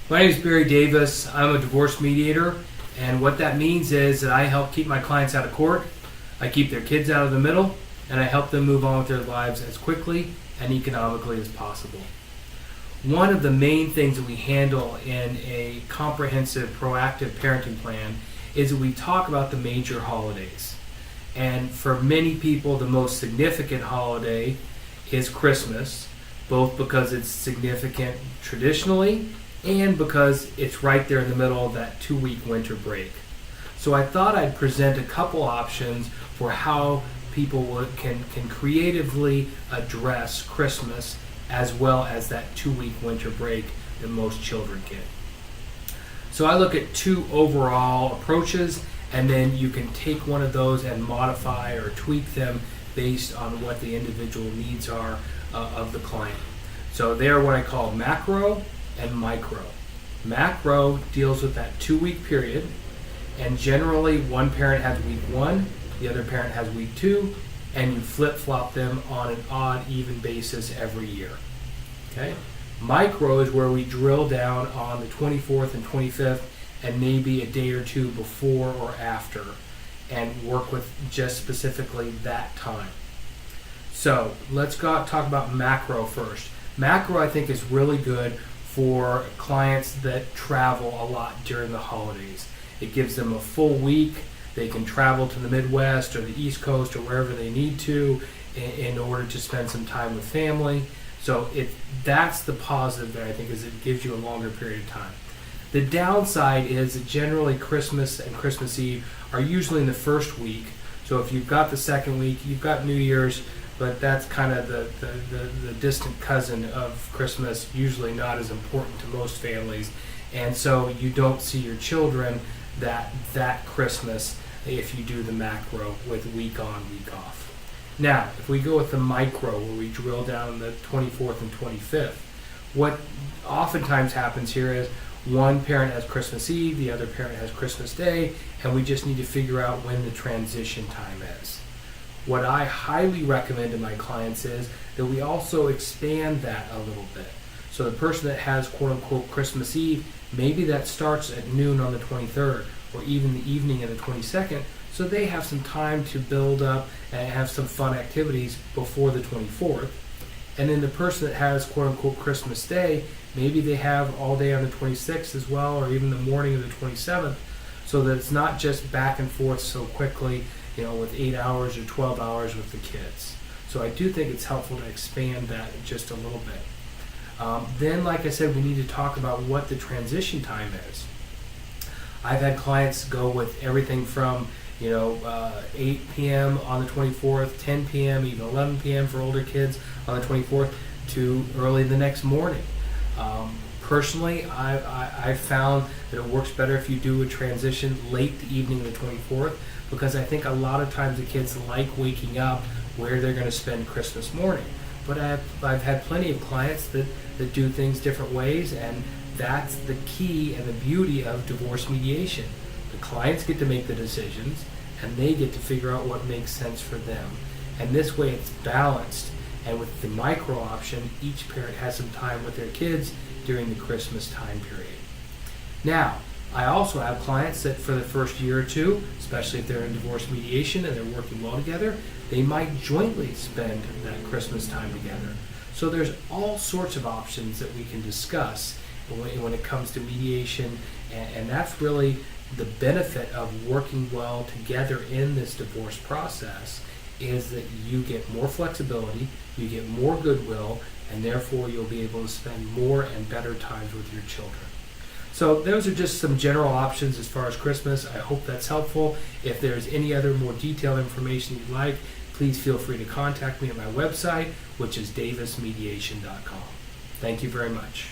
My name is Barry Davis. I'm a divorce mediator, and what that means is that I help keep my clients out of court, I keep their kids out of the middle, and I help them move on with their lives as quickly and economically as possible. One of the main things that we handle in a comprehensive, proactive parenting plan is that we talk about the major holidays. And for many people, the most significant holiday is Christmas, both because it's significant traditionally and because it's right there in the middle of that 2-week winter break. So I thought I'd present a couple options for how people can creatively address Christmas as well as that 2-week winter break that most children get. So I look at 2 overall approaches, and then you can take one of those and modify or tweak them based on what the individual needs are of the client. So they are what I call macro and micro. Macro deals with that 2-week period, and generally one parent has week 1, the other parent has week 2, and you flip-flop them on an odd, even basis every year. Okay? Micro is where we drill down on the 24th and 25th and maybe a day or two before or after and work with just specifically that time. So let's talk about macro first. Macro, I think, is really good for clients that travel a lot during the holidays. It gives them a full week. They can travel to the Midwest or the East Coast or wherever they need to in order to spend some time with family. So that's the positive there, I think, is it gives you a longer period of time. The downside is that generally Christmas and Christmas Eve are usually in the first week. So if you've got the second week, you've got New Year's, but that's kind of the distant cousin of Christmas, usually not as important to most families. And so you don't see your children that Christmas if you do the macro with week on, week off. Now, if we go with the micro, where we drill down the 24th and 25th, what oftentimes happens here is one parent has Christmas Eve, the other parent has Christmas Day, and we just need to figure out when the transition time is. What I highly recommend to my clients is that we also expand that a little bit. So the person that has quote-unquote Christmas Eve, maybe that starts at noon on the 23rd or even the evening of the 22nd, so they have some time to build up and have some fun activities before the 24th. And then the person that has quote-unquote Christmas Day, maybe they have all day on the 26th as well, or even the morning of the 27th, so that it's not just back and forth so quickly, with 8 hours or 12 hours with the kids. So I do think it's helpful to expand that just a little bit. Then, like I said, we need to talk about what the transition time is. I've had clients go with everything from 8 p.m. on the 24th, 10 p.m., even 11 p.m. for older kids on the 24th, to early the next morning. Personally, I've found that it works better if you do a transition late the evening of the 24th, because I think a lot of times the kids like waking up where they're going to spend Christmas morning. But I've had plenty of clients that do things different ways, and that's the key and the beauty of divorce mediation. The clients get to make the decisions, and they get to figure out what makes sense for them. And this way it's balanced. And with the micro option, each parent has some time with their kids during the Christmas time period. Now, I also have clients that for the first year or two, especially if they're in divorce mediation and they're working well together, they might jointly spend that Christmas time together. So there's all sorts of options that we can discuss when it comes to mediation, and that's really the benefit of working well together in this divorce process, is that you get more flexibility, you get more goodwill, and therefore you'll be able to spend more and better times with your children. So those are just some general options as far as Christmas. I hope that's helpful. If there's any other more detailed information you'd like, please feel free to contact me at my website, which is davismediation.com. Thank you very much.